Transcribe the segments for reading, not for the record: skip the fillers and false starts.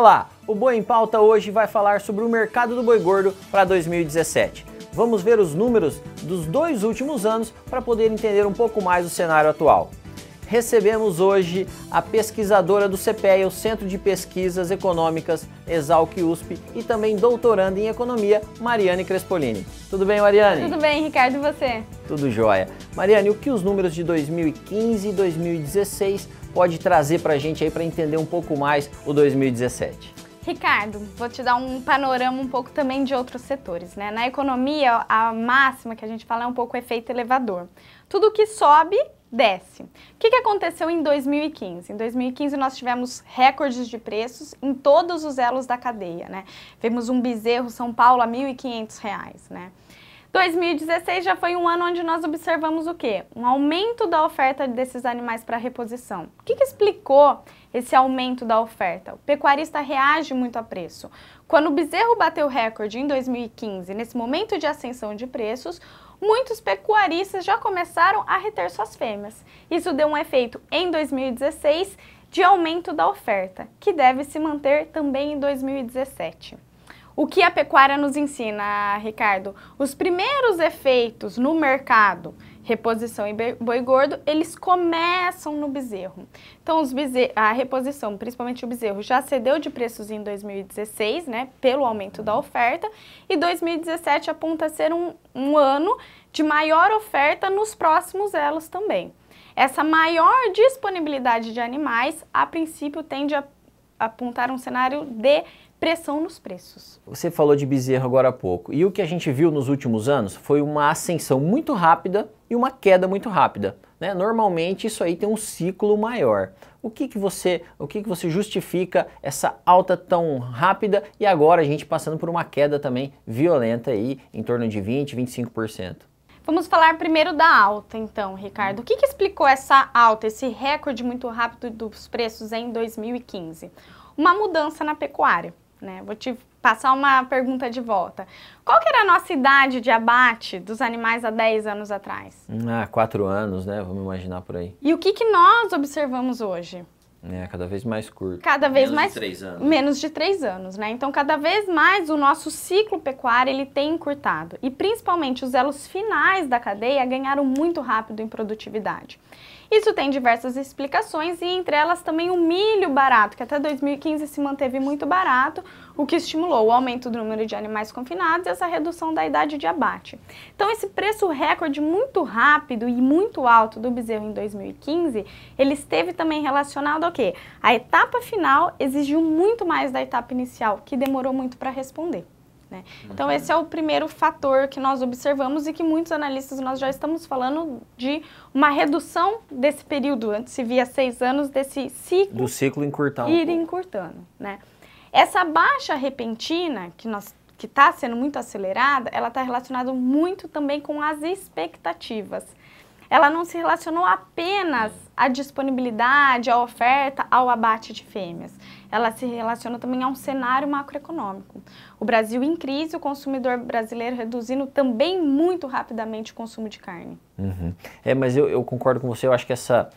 Olá, o Boi em Pauta hoje vai falar sobre o mercado do boi gordo para 2017. Vamos ver os números dos 2 últimos anos para poder entender um pouco mais o cenário atual. Recebemos hoje a pesquisadora do CPEA, o Centro de Pesquisas Econômicas, Exalc-USP, e também doutoranda em Economia, Mariane Crespolini. Tudo bem, Mariane? Tudo bem, Ricardo, e você? Tudo jóia. Mariane, o que os números de 2015 e 2016 pode trazer para a gente aí para entender um pouco mais o 2017? Ricardo, vou te dar um panorama um pouco também de outros setores, né? Na economia, a máxima que a gente fala é um pouco o efeito elevador. Tudo que sobe, desce. O que aconteceu em 2015? Em 2015 nós tivemos recordes de preços em todos os elos da cadeia, né? Vimos um bezerro São Paulo a R$ 1.500, né? 2016 já foi um ano onde nós observamos o quê? Um aumento da oferta desses animais para reposição. O que explicou esse aumento da oferta? O pecuarista reage muito a preço. Quando o bezerro bateu recorde em 2015, nesse momento de ascensão de preços, muitos pecuaristas já começaram a reter suas fêmeas. Isso deu um efeito em 2016 de aumento da oferta, que deve se manter também em 2017. O que a pecuária nos ensina, Ricardo? Os primeiros efeitos no mercado, reposição e boi gordo, eles começam no bezerro. Então, a reposição, principalmente o bezerro, já cedeu de preços em 2016, né, pelo aumento da oferta, e 2017 aponta a ser um ano de maior oferta nos próximos elos também. Essa maior disponibilidade de animais, a princípio, tende a apontar um cenário de pressão nos preços. Você falou de bezerro agora há pouco, e o que a gente viu nos últimos anos foi uma ascensão muito rápida e uma queda muito rápida, né? Normalmente isso aí tem um ciclo maior. O que você justifica essa alta tão rápida e agora a gente passando por uma queda também violenta aí, em torno de 20, 25%? Vamos falar primeiro da alta, então, Ricardo. O que explicou essa alta, esse recorde muito rápido dos preços em 2015? Uma mudança na pecuária, né? Vou te passar uma pergunta de volta. Qual que era a nossa idade de abate dos animais há 10 anos atrás? 4 anos, né? Vamos imaginar por aí. E o que nós observamos hoje? Cada vez mais curto. Cada vez mais... Menos de 3 anos. Menos de 3 anos, né? Então, cada vez mais o nosso ciclo pecuário, ele tem encurtado. E, principalmente, os elos finais da cadeia ganharam muito rápido em produtividade. Isso tem diversas explicações e, entre elas, também o milho barato, que até 2015 se manteve muito barato, o que estimulou o aumento do número de animais confinados e essa redução da idade de abate. Então, esse preço recorde muito rápido e muito alto do bezerro em 2015, ele esteve também relacionado ao quê? A etapa final exigiu muito mais da etapa inicial, que demorou muito para responder. Né? Então, esse é o primeiro fator que nós observamos e que muitos analistas nós já estamos falando de uma redução desse período, antes se via 6 anos, desse ciclo. Do ciclo encurtando. Ir encurtando, né? Essa baixa repentina, que está sendo muito acelerada, ela está relacionada muito também com as expectativas. Ela não se relacionou apenas à disponibilidade, à oferta, ao abate de fêmeas. Ela se relaciona também a um cenário macroeconômico. O Brasil em crise, o consumidor brasileiro reduzindo também muito rapidamente o consumo de carne. Mas eu concordo com você, eu acho que essa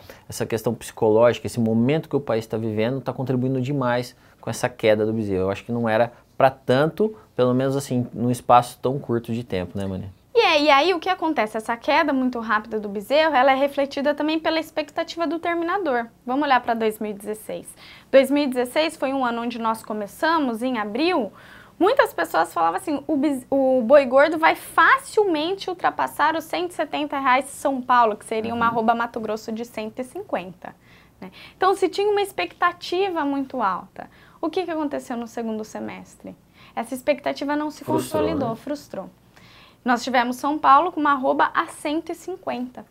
questão psicológica, esse momento que o país está vivendo, está contribuindo demais com essa queda do bezerro. Eu acho que não era para tanto, pelo menos assim, num espaço tão curto de tempo, né, Maria? E aí o que acontece? Essa queda muito rápida do bezerro, ela é refletida também pela expectativa do terminador. Vamos olhar para 2016. 2016 foi um ano onde nós começamos, em abril, muitas pessoas falavam assim, o boi gordo vai facilmente ultrapassar os R$170 São Paulo, que seria uma arroba Mato Grosso de 150. Né? Então, se tinha uma expectativa muito alta, o que aconteceu no segundo semestre? Essa expectativa não se consolidou, né? Frustrou. Nós tivemos São Paulo com uma arroba a 150.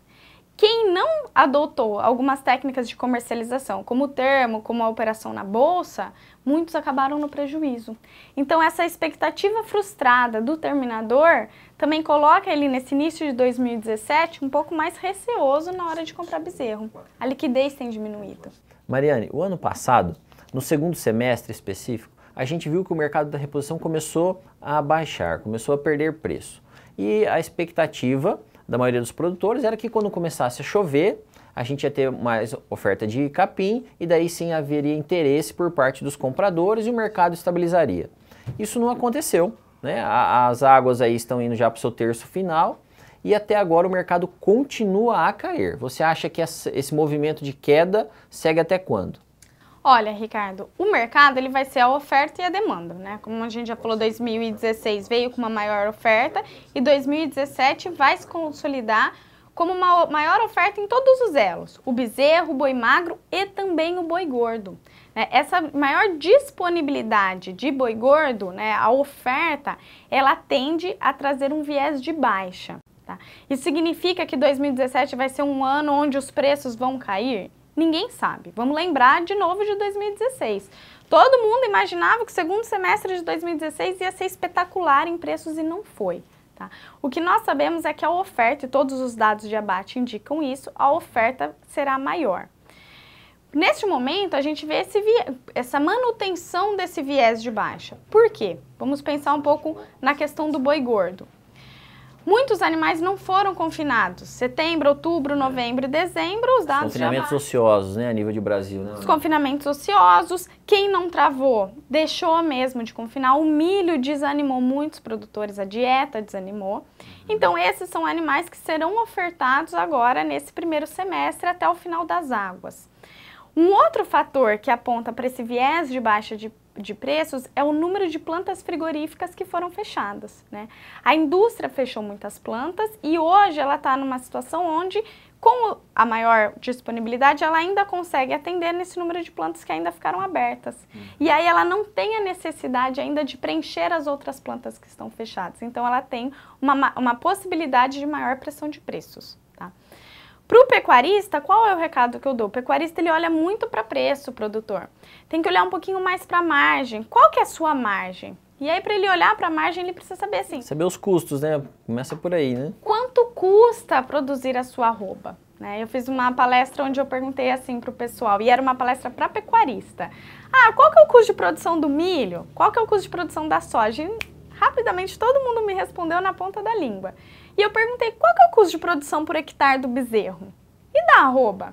Quem não adotou algumas técnicas de comercialização, como o termo, como a operação na bolsa, muitos acabaram no prejuízo. Então, essa expectativa frustrada do terminador também coloca ele nesse início de 2017 um pouco mais receoso na hora de comprar bezerro. A liquidez tem diminuído. Mariane, o ano passado, no segundo semestre específico, a gente viu que o mercado da reposição começou a baixar, começou a perder preço. E a expectativa da maioria dos produtores era que quando começasse a chover, a gente ia ter mais oferta de capim e daí sim haveria interesse por parte dos compradores e o mercado estabilizaria. Isso não aconteceu, né? As águas aí estão indo já para o seu terço final e até agora o mercado continua a cair. Você acha que esse movimento de queda segue até quando? Olha, Ricardo, o mercado ele vai ser a oferta e a demanda, né? Como a gente já falou, 2016 veio com uma maior oferta e 2017 vai se consolidar como uma maior oferta em todos os elos, o bezerro, o boi magro e também o boi gordo. Essa maior disponibilidade de boi gordo, né, a oferta, ela tende a trazer um viés de baixa. Tá? Isso significa que 2017 vai ser um ano onde os preços vão cair? Ninguém sabe. Vamos lembrar de novo de 2016. Todo mundo imaginava que o segundo semestre de 2016 ia ser espetacular em preços e não foi. Tá? O que nós sabemos é que a oferta, e todos os dados de abate indicam isso, a oferta será maior. Neste momento, a gente vê essa manutenção desse viés de baixa. Por quê? Vamos pensar um pouco na questão do boi gordo. Muitos animais não foram confinados. Setembro, outubro, novembro e dezembro, os dados confinamentos ociosos, né, a nível de Brasil, né? Os confinamentos ociosos. Quem não travou, deixou mesmo de confinar. O milho desanimou muitos produtores, a dieta desanimou. Então, esses são animais que serão ofertados agora nesse primeiro semestre até o final das águas. Um outro fator que aponta para esse viés de baixa de preços é o número de plantas frigoríficas que foram fechadas, né? A indústria fechou muitas plantas e hoje ela está numa situação onde, com a maior disponibilidade, ela ainda consegue atender nesse número de plantas que ainda ficaram abertas. E aí ela não tem a necessidade ainda de preencher as outras plantas que estão fechadas. Então ela tem uma possibilidade de maior pressão de preços, tá? Para o pecuarista, qual é o recado que eu dou? O pecuarista ele olha muito para preço, produtor. Tem que olhar um pouquinho mais para a margem. Qual que é a sua margem? E aí, para ele olhar para a margem, ele precisa saber assim... Saber os custos, né? Começa por aí, né? Quanto custa produzir a sua arroba? Né? Eu fiz uma palestra onde eu perguntei assim para o pessoal, e era uma palestra para pecuarista. Qual que é o custo de produção do milho? Qual que é o custo de produção da soja? E, rapidamente, todo mundo me respondeu na ponta da língua. E eu perguntei, qual que é o custo de produção por hectare do bezerro? E da arroba?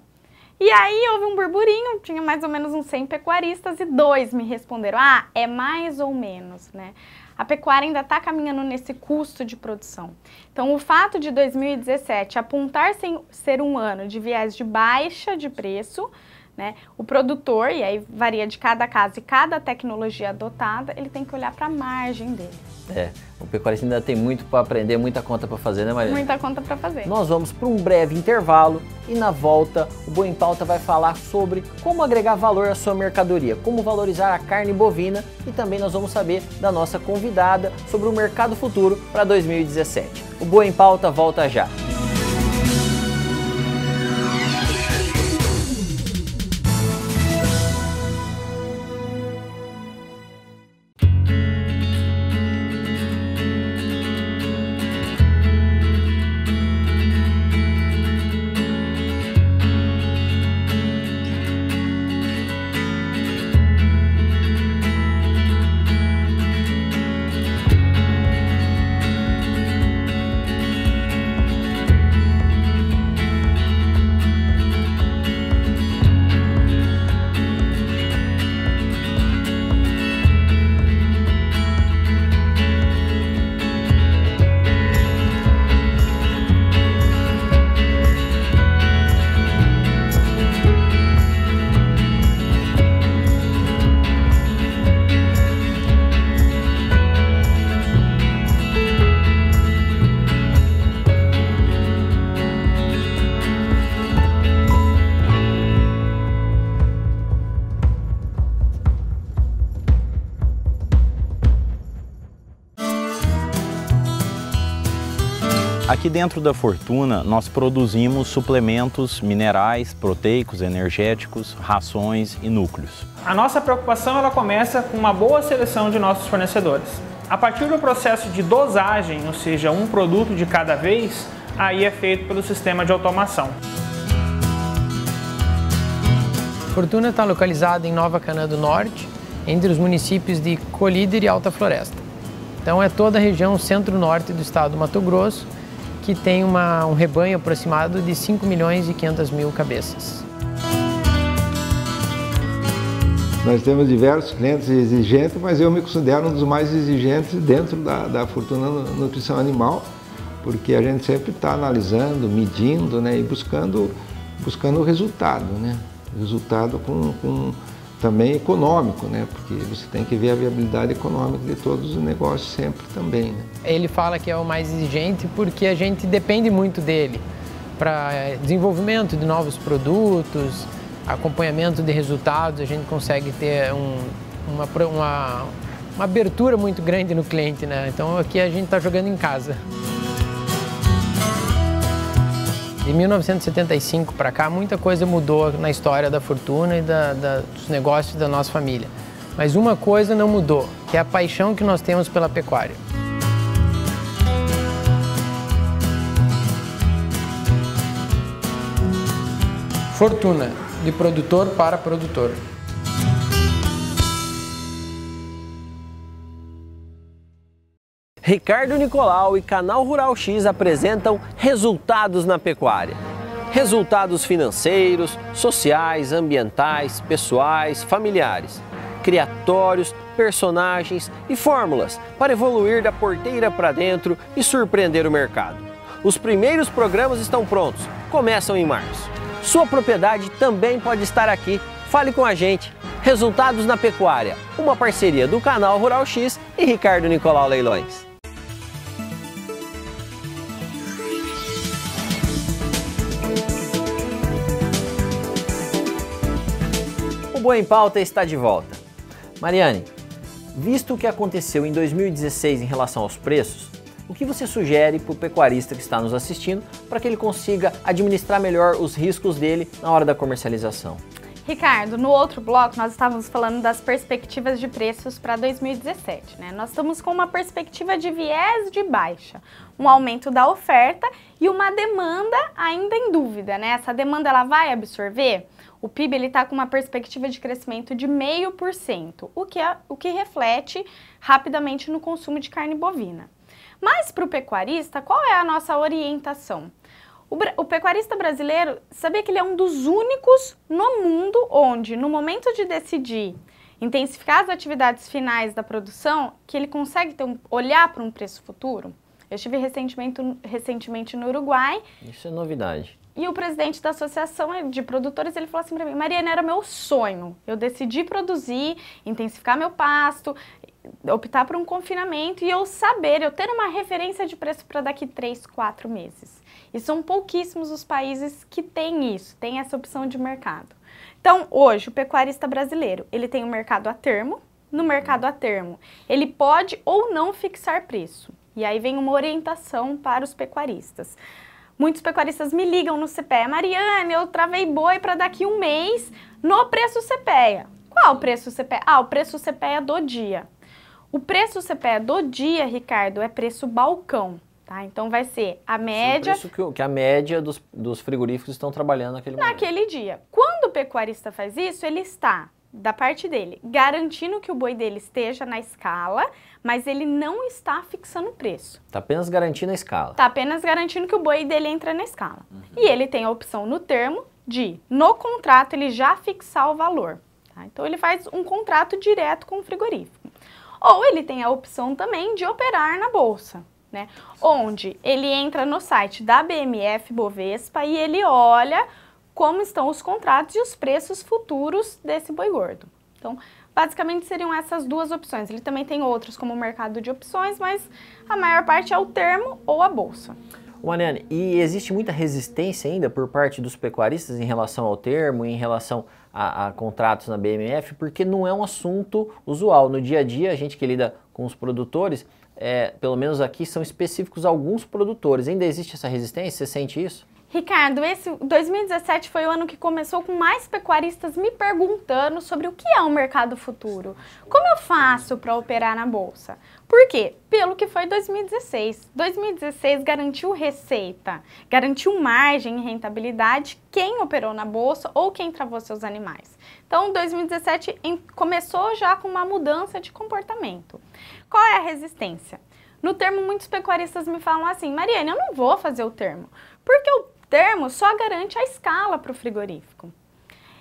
E aí houve um burburinho, tinha mais ou menos uns 100 pecuaristas e 2 me responderam, é mais ou menos, né? A pecuária ainda está caminhando nesse custo de produção. Então, o fato de 2017 apontar ser um ano de viés de baixa de preço, né? O produtor, e aí varia de cada caso e cada tecnologia adotada, ele tem que olhar para a margem dele. O pecuarista ainda tem muito para aprender, muita conta para fazer, né, Mariana? Muita conta para fazer. Nós vamos para um breve intervalo e na volta o Boi em Pauta vai falar sobre como agregar valor à sua mercadoria, como valorizar a carne bovina e também nós vamos saber da nossa convidada sobre o mercado futuro para 2017. O Boi em Pauta volta já. Aqui dentro da Fortuna nós produzimos suplementos minerais, proteicos, energéticos, rações e núcleos. A nossa preocupação ela começa com uma boa seleção de nossos fornecedores. A partir do processo de dosagem, ou seja, um produto de cada vez, aí é feito pelo sistema de automação. Fortuna está localizada em Nova Canaã do Norte, entre os municípios de Colíder e Alta Floresta. Então é toda a região centro-norte do estado do Mato Grosso que tem um rebanho aproximado de 5 milhões e 500 mil cabeças. Nós temos diversos clientes exigentes, mas eu me considero um dos mais exigentes dentro da Fortuna Nutrição Animal, porque a gente sempre está analisando, medindo, né, e buscando o resultado, né? Resultado também econômico, né? Porque você tem que ver a viabilidade econômica de todos os negócios sempre também, né? Ele fala que é o mais exigente porque a gente depende muito dele para desenvolvimento de novos produtos, acompanhamento de resultados. A gente consegue ter uma abertura muito grande no cliente, né? Então aqui a gente está jogando em casa. De 1975 para cá, muita coisa mudou na história da Fortuna e dos negócios da nossa família. Mas uma coisa não mudou, que é a paixão que nós temos pela pecuária. Fortuna, de produtor para produtor. Ricardo Nicolau e Canal Rural X apresentam Resultados na Pecuária. Resultados financeiros, sociais, ambientais, pessoais, familiares. Criatórios, personagens e fórmulas para evoluir da porteira para dentro e surpreender o mercado. Os primeiros programas estão prontos, começam em março. Sua propriedade também pode estar aqui. Fale com a gente. Resultados na Pecuária, uma parceria do Canal Rural X e Ricardo Nicolau Leilões. O Boi em Pauta está de volta. Mariane, visto o que aconteceu em 2016 em relação aos preços, o que você sugere para o pecuarista que está nos assistindo para que ele consiga administrar melhor os riscos dele na hora da comercialização? Ricardo, no outro bloco nós estávamos falando das perspectivas de preços para 2017, né? Nós estamos com uma perspectiva de viés de baixa, um aumento da oferta e uma demanda ainda em dúvida, né? Essa demanda ela vai absorver? O PIB está com uma perspectiva de crescimento de 0,5%, o que reflete rapidamente no consumo de carne bovina. Mas para o pecuarista, qual é a nossa orientação? O pecuarista brasileiro, sabia que ele é um dos únicos no mundo onde, no momento de decidir intensificar as atividades finais da produção, que ele consegue olhar para um preço futuro? Eu estive recentemente no Uruguai. Isso é novidade. E o presidente da associação de produtores, ele falou assim para mim: Mariana, era meu sonho. Eu decidi produzir, intensificar meu pasto, optar por um confinamento e eu ter uma referência de preço para daqui 3, 4 meses. E são pouquíssimos os países que têm isso, têm essa opção de mercado. Então, hoje, o pecuarista brasileiro, ele tem um mercado a termo. No mercado a termo, ele pode ou não fixar preço. E aí vem uma orientação para os pecuaristas. Muitos pecuaristas me ligam no CPEA: Mariane, eu travei boi para daqui um mês no preço CPEA. Qual o preço CPEA? Ah, o preço CPEA do dia. O preço CPEA do dia, Ricardo, é preço balcão, tá? Então vai ser a média... Sim, o preço que a média dos frigoríficos estão trabalhando naquele dia. Quando o pecuarista faz isso, ele está, da parte dele, garantindo que o boi dele esteja na escala, mas ele não está fixando o preço. Está apenas garantindo a escala. Está apenas garantindo que o boi dele entra na escala. E ele tem a opção no termo de, no contrato, ele já fixar o valor. Tá? Então ele faz um contrato direto com o frigorífico. Ou ele tem a opção também de operar na bolsa, né? Onde ele entra no site da BMF Bovespa e ele olha como estão os contratos e os preços futuros desse boi gordo. Então, basicamente seriam essas duas opções. Ele também tem outros como o mercado de opções, mas a maior parte é o termo ou a bolsa. Mariane, e existe muita resistência ainda por parte dos pecuaristas em relação ao termo, em relação a contratos na BMF, porque não é um assunto usual. No dia a dia, a gente que lida com os produtores, pelo menos aqui, são específicos alguns produtores. Ainda existe essa resistência? Você sente isso? Ricardo, esse 2017 foi o ano que começou com mais pecuaristas me perguntando sobre o que é um mercado futuro. Como eu faço para operar na bolsa? Por quê? Pelo que foi 2016. 2016 garantiu receita, garantiu margem e rentabilidade quem operou na bolsa ou quem travou seus animais. Então, 2017 começou já com uma mudança de comportamento. Qual é a resistência? No termo, muitos pecuaristas me falam assim, Mariane, eu não vou fazer o termo, porque o termo só garante a escala para o frigorífico.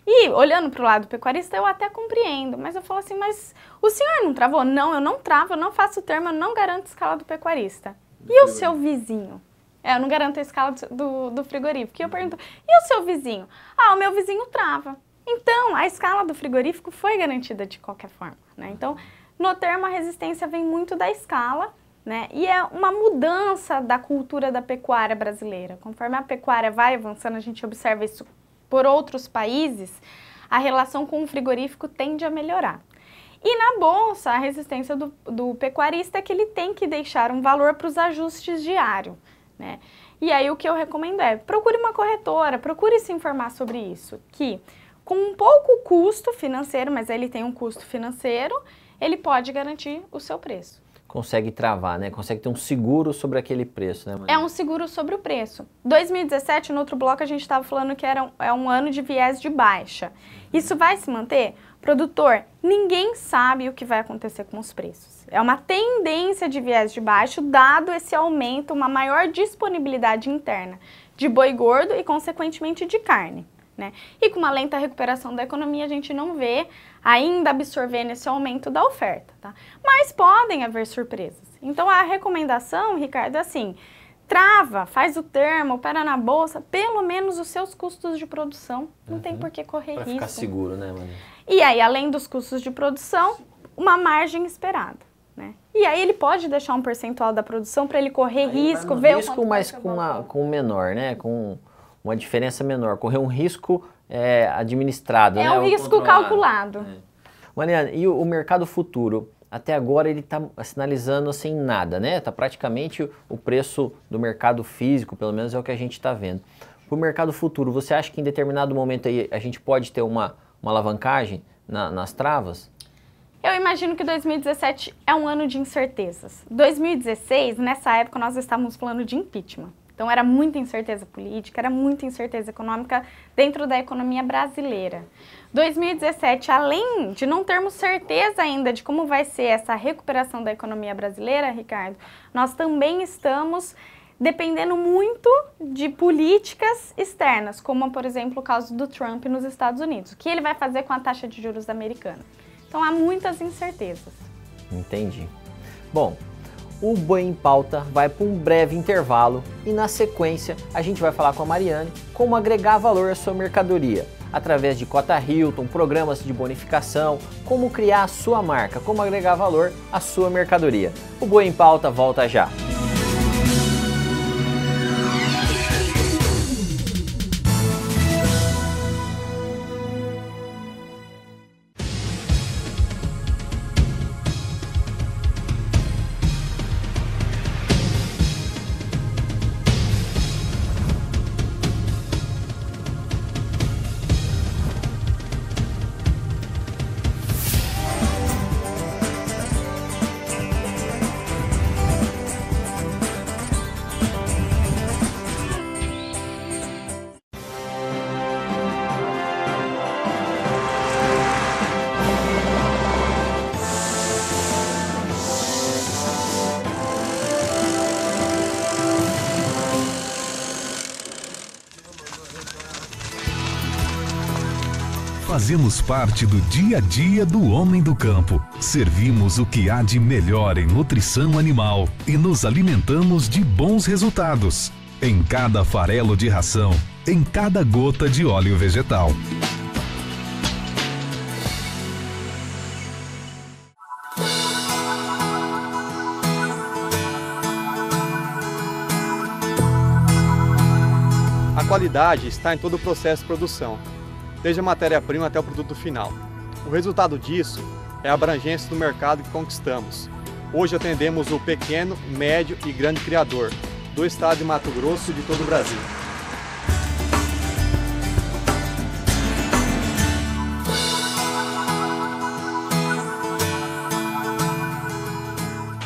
E olhando para o lado pecuarista, eu até compreendo, mas eu falo assim, mas o senhor não travou? Não, eu não travo, eu não faço o termo, eu não garanto a escala do pecuarista. E o seu vizinho? Eu não garanto a escala do frigorífico. E eu pergunto, e o seu vizinho? Ah, o meu vizinho trava. Então, a escala do frigorífico foi garantida de qualquer forma, né? Então, no termo, a resistência vem muito da escala, né? E é uma mudança da cultura da pecuária brasileira. Conforme a pecuária vai avançando, a gente observa isso por outros países, a relação com o frigorífico tende a melhorar. E na bolsa, a resistência do pecuarista é que ele tem que deixar um valor para os ajustes diários, né? E aí o que eu recomendo é, procure uma corretora, procure se informar sobre isso, que com um pouco custo financeiro, mas ele tem um custo financeiro, ele pode garantir o seu preço. Consegue travar, né? Consegue ter um seguro sobre aquele preço, né, Maria? É um seguro sobre o preço. 2017, no outro bloco, a gente estava falando que é um ano de viés de baixa. Isso vai se manter? Produtor, ninguém sabe o que vai acontecer com os preços. É uma tendência de viés de baixo, dado esse aumento, uma maior disponibilidade interna de boi gordo e, consequentemente, de carne, né? E com uma lenta recuperação da economia, a gente não vê ainda absorvendo esse aumento da oferta, tá? Mas podem haver surpresas. Então, a recomendação, Ricardo, é assim, trava, faz o termo, opera na bolsa, pelo menos os seus custos de produção, não tem por que correr risco. Para ficar seguro, né, Maria? E aí, além dos custos de produção, uma margem esperada, né? E aí ele pode deixar um percentual da produção para ele correr risco, ver o risco, mas com menor, né? Com uma diferença menor, correr um risco administrado, né? É um risco calculado. Mariane, e o mercado futuro? Até agora ele está sinalizando assim nada, né? Está praticamente o preço do mercado físico, pelo menos é o que a gente está vendo. Para o mercado futuro, você acha que em determinado momento aí a gente pode ter uma alavancagem nas travas? Eu imagino que 2017 é um ano de incertezas. 2016, nessa época, nós estávamos falando de impeachment. Então, era muita incerteza política, era muita incerteza econômica dentro da economia brasileira. 2017, além de não termos certeza ainda de como vai ser essa recuperação da economia brasileira, Ricardo, nós também estamos dependendo muito de políticas externas, como, por exemplo, o caso do Trump nos Estados Unidos. O que ele vai fazer com a taxa de juros americana? Então, há muitas incertezas. Entendi. Bom, o Boi em Pauta vai para um breve intervalo e, na sequência, a gente vai falar com a Mariane como agregar valor à sua mercadoria, através de cota Hilton, programas de bonificação, como criar a sua marca, como agregar valor à sua mercadoria. O Boi em Pauta volta já. Fazemos parte do dia a dia do homem do campo. Servimos o que há de melhor em nutrição animal e nos alimentamos de bons resultados. Em cada farelo de ração, em cada gota de óleo vegetal. A qualidade está em todo o processo de produção, desde a matéria-prima até o produto final. O resultado disso é a abrangência do mercado que conquistamos. Hoje atendemos o pequeno, médio e grande criador do estado de Mato Grosso e de todo o Brasil.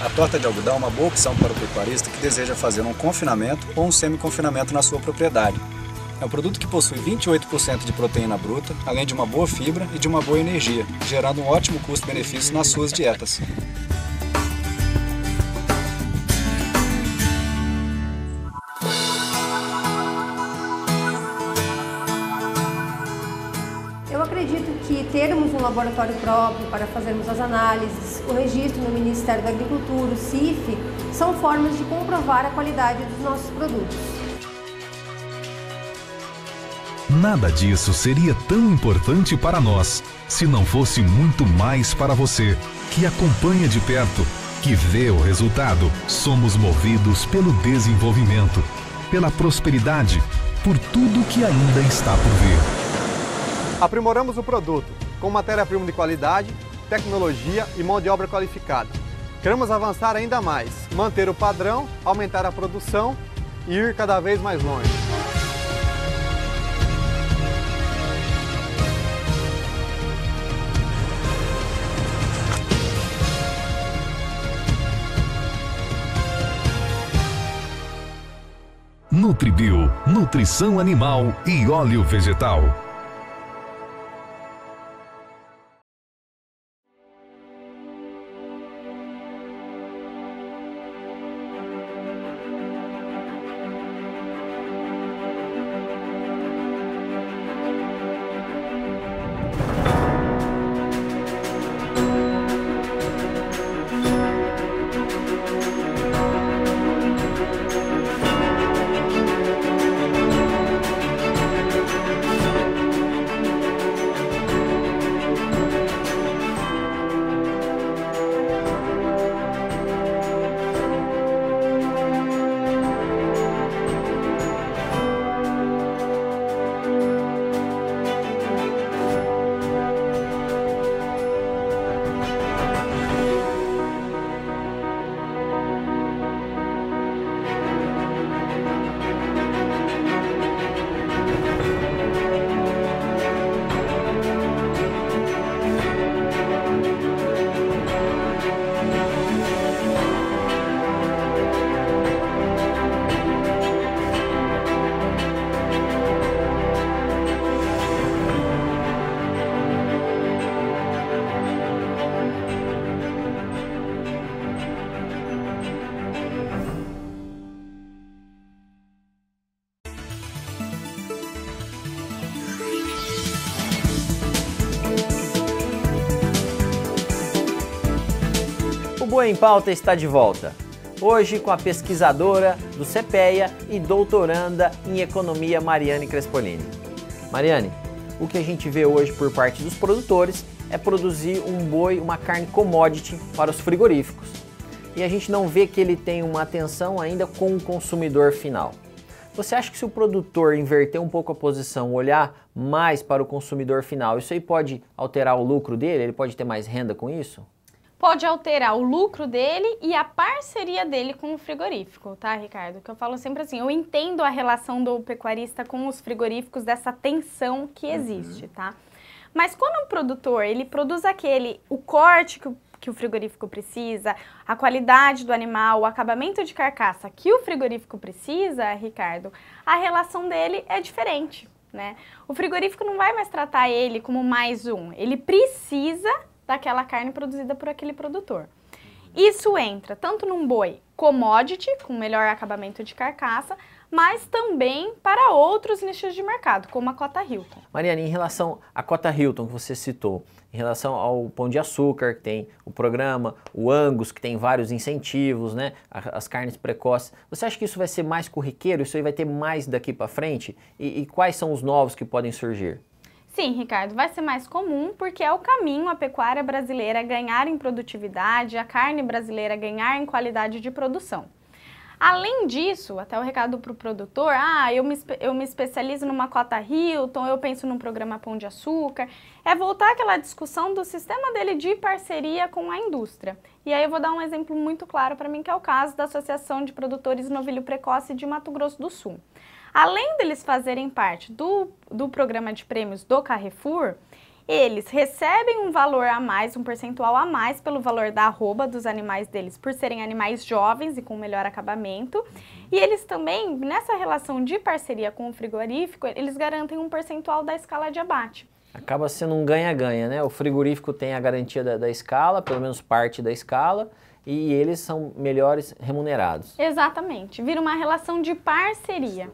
A torta de algodão é uma boa opção para o pecuarista que deseja fazer um confinamento ou um semi-confinamento na sua propriedade. É um produto que possui 28% de proteína bruta, além de uma boa fibra e de uma boa energia, gerando um ótimo custo-benefício nas suas dietas. acredito que termos um laboratório próprio para fazermos as análises, o registro no Ministério da Agricultura, o CIF, são formas de comprovar a qualidade dos nossos produtos. Nada disso seria tão importante para nós se não fosse muito mais para você, que acompanha de perto, que vê o resultado. Somos movidos pelo desenvolvimento, pela prosperidade, por tudo que ainda está por vir. Aprimoramos o produto com matéria-prima de qualidade, tecnologia e mão de obra qualificada. Queremos avançar ainda mais, manter o padrão, aumentar a produção e ir cada vez mais longe. Nutribio, nutrição animal e óleo vegetal. O Boi em Pauta está de volta, hoje com a pesquisadora do CPEA e doutoranda em Economia Mariane Crespolini. Mariane, o que a gente vê hoje por parte dos produtores é produzir um boi, uma carne commodity para os frigoríficos. E a gente não vê que ele tem uma atenção ainda com o consumidor final. Você acha que se o produtor inverter um pouco a posição, olhar mais para o consumidor final, isso aí pode alterar o lucro dele? Ele pode ter mais renda com isso? Pode alterar o lucro dele e a parceria dele com o frigorífico, tá, Ricardo? Que eu falo sempre assim, eu entendo a relação do pecuarista com os frigoríficos, dessa tensão que existe, tá? Mas quando o produtor, ele produz o corte que o frigorífico precisa, a qualidade do animal, o acabamento de carcaça que o frigorífico precisa, Ricardo, a relação dele é diferente, né? O frigorífico não vai mais tratar ele como mais um, ele precisa daquela carne produzida por aquele produtor. Isso entra tanto num boi commodity, com melhor acabamento de carcaça, mas também para outros nichos de mercado, como a cota Hilton. Mariane, em relação à cota Hilton que você citou, em relação ao Pão de Açúcar, que tem o programa, o Angus, que tem vários incentivos, né, as carnes precoces, você acha que isso vai ser mais corriqueiro? Isso aí vai ter mais daqui para frente? E quais são os novos que podem surgir? Sim, Ricardo, vai ser mais comum porque é o caminho a pecuária brasileira ganhar em produtividade, a carne brasileira ganhar em qualidade de produção. Além disso, até o recado para o produtor, eu me especializo numa cota Hilton, eu penso num programa Pão de Açúcar, é voltar àquela discussão do sistema dele de parceria com a indústria. E aí eu vou dar um exemplo muito claro para mim, que é o caso da Associação de Produtores Novilho Precoce de Mato Grosso do Sul. Além deles fazerem parte do programa de prêmios do Carrefour, eles recebem um valor a mais, um percentual a mais pelo valor da arroba dos animais deles, por serem animais jovens e com melhor acabamento. E eles também, nessa relação de parceria com o frigorífico, eles garantem um percentual da escala de abate. Acaba sendo um ganha-ganha, né? O frigorífico tem a garantia da escala, pelo menos parte da escala, e eles são melhores remunerados. Exatamente, vira uma relação de parceria.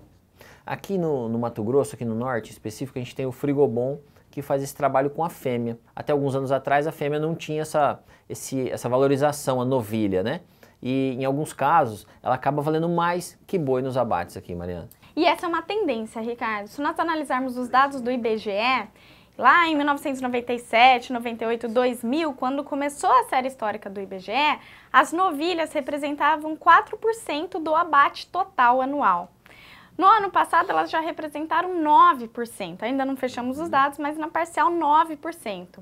Aqui no Mato Grosso, aqui no norte específico, a gente tem o Frigobom, que faz esse trabalho com a fêmea. Até alguns anos atrás a fêmea não tinha essa valorização, a novilha, né? E em alguns casos ela acaba valendo mais que boi nos abates aqui, Mariana. E essa é uma tendência, Ricardo. Se nós analisarmos os dados do IBGE, lá em 1997, 98, 2000, quando começou a série histórica do IBGE, as novilhas representavam 4% do abate total anual. No ano passado, elas já representaram 9%. Ainda não fechamos os dados, mas na parcial 9%.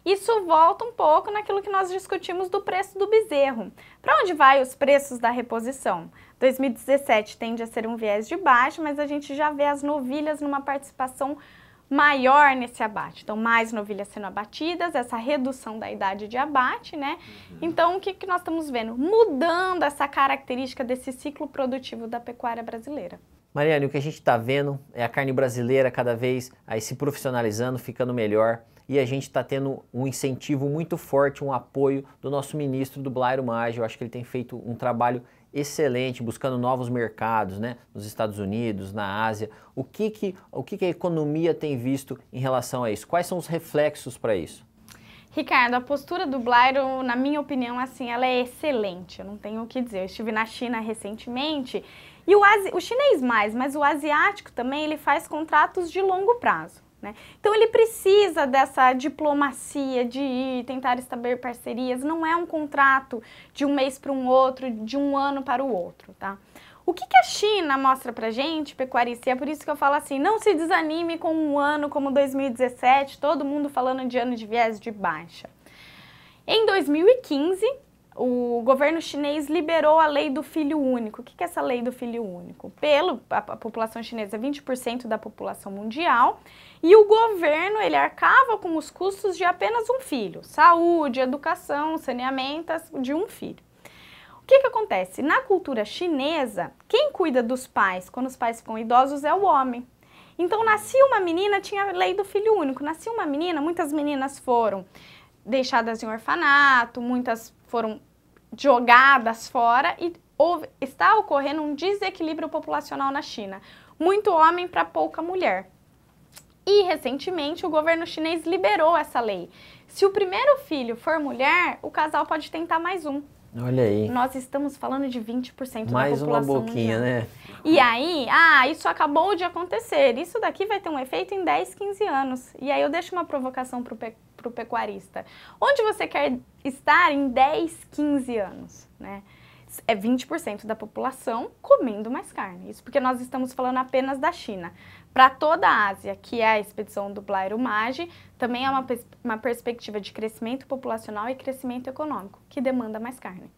Isso volta um pouco naquilo que nós discutimos do preço do bezerro. Para onde vai os preços da reposição? 2017 tende a ser um viés de baixo, mas a gente já vê as novilhas numa participação maior nesse abate. Então, mais novilhas sendo abatidas, essa redução da idade de abate, né? Então, o que nós estamos vendo? Mudando essa característica desse ciclo produtivo da pecuária brasileira. Mariane, o que a gente está vendo é a carne brasileira cada vez aí se profissionalizando, ficando melhor, e a gente está tendo um incentivo muito forte, um apoio do nosso ministro, do Blairo Maggi. Eu acho que ele tem feito um trabalho excelente, buscando novos mercados, né, nos Estados Unidos, na Ásia. O que a economia tem visto em relação a isso? Quais são os reflexos para isso? Ricardo, a postura do Blairo, na minha opinião, assim, ela é excelente, eu não tenho o que dizer. Eu estive na China recentemente e o chinês mais, mas o asiático também, ele faz contratos de longo prazo, né? Então ele precisa dessa diplomacia de ir, tentar estabelecer parcerias, não é um contrato de um mês para um outro, de um ano para o outro, tá? O que a China mostra pra gente, pecuarista, e é por isso que eu falo assim, não se desanime com um ano como 2017, todo mundo falando de ano de viés de baixa. Em 2015, o governo chinês liberou a lei do filho único. O que é essa lei do filho único? A população chinesa é 20% da população mundial e o governo, ele arcava com os custos de apenas um filho. Saúde, educação, saneamento de um filho. O que acontece? Na cultura chinesa, quem cuida dos pais quando os pais ficam idosos é o homem. Então, nascia uma menina, tinha a lei do filho único. Nascia uma menina, muitas meninas foram deixadas em orfanato, muitas foram jogadas fora e está ocorrendo um desequilíbrio populacional na China. Muito homem para pouca mulher. E, recentemente, o governo chinês liberou essa lei. Se o primeiro filho for mulher, o casal pode tentar mais um. Olha aí. Nós estamos falando de 20% da população mais uma boquinha, mundial, né? E aí, isso acabou de acontecer. Isso daqui vai ter um efeito em 10, 15 anos. E aí eu deixo uma provocação pro pecuarista. Onde você quer estar em 10, 15 anos, né? É 20% da população comendo mais carne. Isso porque nós estamos falando apenas da China. Para toda a Ásia, que é a expedição do Blairo Maggi, também é uma perspectiva de crescimento populacional e crescimento econômico, que demanda mais carne.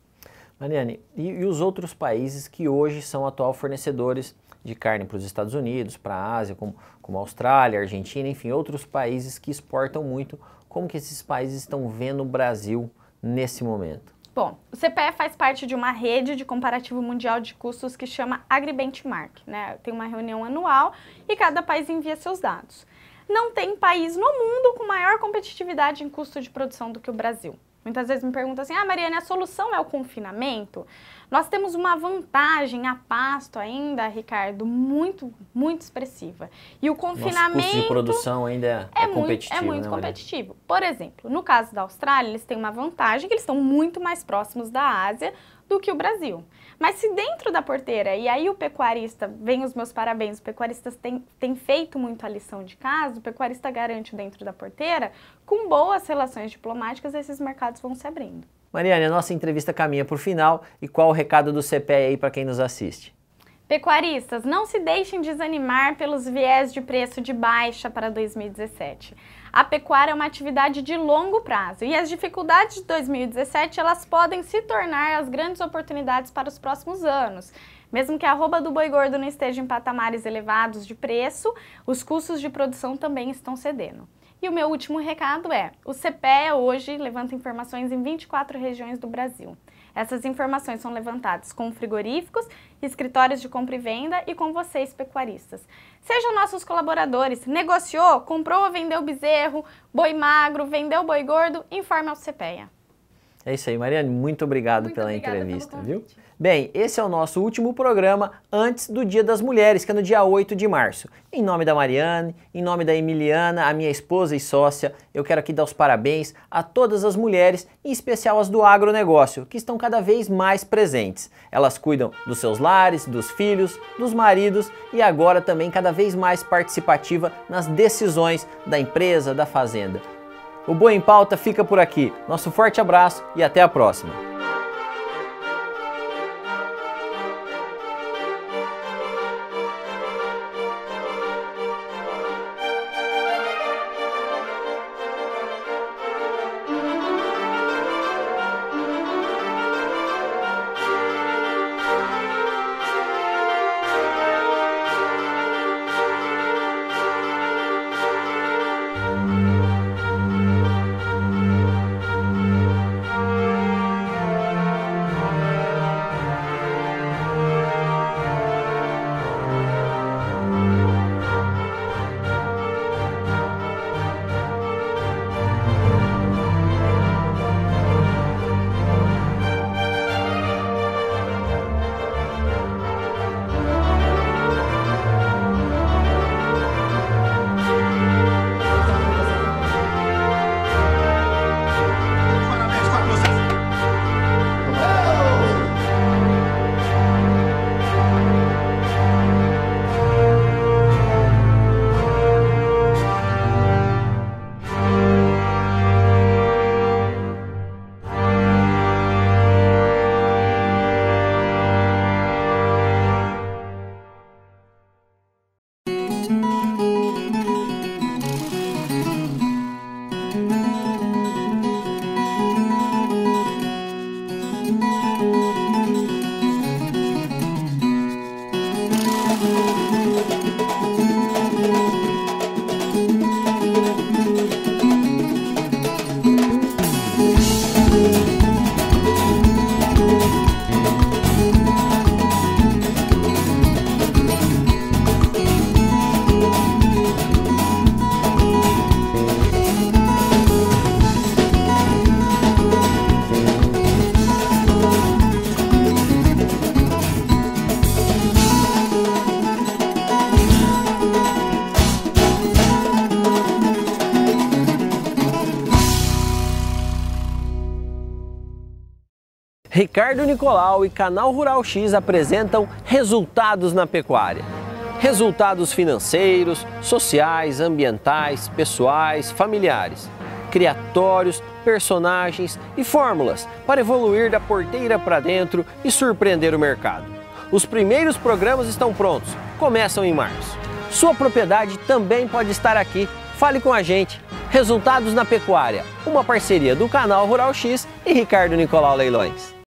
Mariane, e os outros países que hoje são atual fornecedores de carne para os Estados Unidos, para a Ásia, como a Austrália, Argentina, enfim, outros países que exportam muito, como que esses países estão vendo o Brasil nesse momento? Bom, o CPE faz parte de uma rede de comparativo mundial de custos que chama AgriBenchmark, né? Tem uma reunião anual e cada país envia seus dados. Não tem país no mundo com maior competitividade em custo de produção do que o Brasil. Muitas vezes me perguntam assim, Mariane, a solução é o confinamento? Nós temos uma vantagem a pasto ainda, Ricardo, muito, muito expressiva. E o confinamento... Nosso custo de produção ainda é competitivo, É muito né, competitivo. Por exemplo, no caso da Austrália, eles têm uma vantagem que eles estão muito mais próximos da Ásia do que o Brasil. Mas se dentro da porteira, e aí o pecuarista, vem os meus parabéns, os pecuaristas têm feito muito a lição de casa, o pecuarista garante dentro da porteira, com boas relações diplomáticas, esses mercados vão se abrindo. Mariane, a nossa entrevista caminha para o final, e qual o recado do CPE aí para quem nos assiste? Pecuaristas, não se deixem desanimar pelos viés de preço de baixa para 2017. A pecuária é uma atividade de longo prazo e as dificuldades de 2017 elas podem se tornar as grandes oportunidades para os próximos anos. Mesmo que a arroba do boi gordo não esteja em patamares elevados de preço, os custos de produção também estão cedendo. E o meu último recado é, o CPE hoje levanta informações em 24 regiões do Brasil. Essas informações são levantadas com frigoríficos, escritórios de compra e venda e com vocês, pecuaristas. Sejam nossos colaboradores. Negociou, comprou ou vendeu bezerro, boi magro, vendeu boi gordo, informe ao CPEA. É isso aí, Mariane, muito obrigado pela entrevista, viu? Bem, esse é o nosso último programa antes do Dia das Mulheres, que é no dia 8 de março. Em nome da Mariane, em nome da Emiliana, a minha esposa e sócia, eu quero aqui dar os parabéns a todas as mulheres, em especial as do agronegócio, que estão cada vez mais presentes. Elas cuidam dos seus lares, dos filhos, dos maridos e agora também cada vez mais participativa nas decisões da empresa, da fazenda. O Boi em Pauta fica por aqui. Nosso forte abraço e até a próxima. Ricardo Nicolau e Canal Rural X apresentam Resultados na Pecuária. Resultados financeiros, sociais, ambientais, pessoais, familiares. Criatórios, personagens e fórmulas para evoluir da porteira para dentro e surpreender o mercado. Os primeiros programas estão prontos, começam em março. Sua propriedade também pode estar aqui. Fale com a gente. Resultados na Pecuária, uma parceria do Canal Rural X e Ricardo Nicolau Leilões.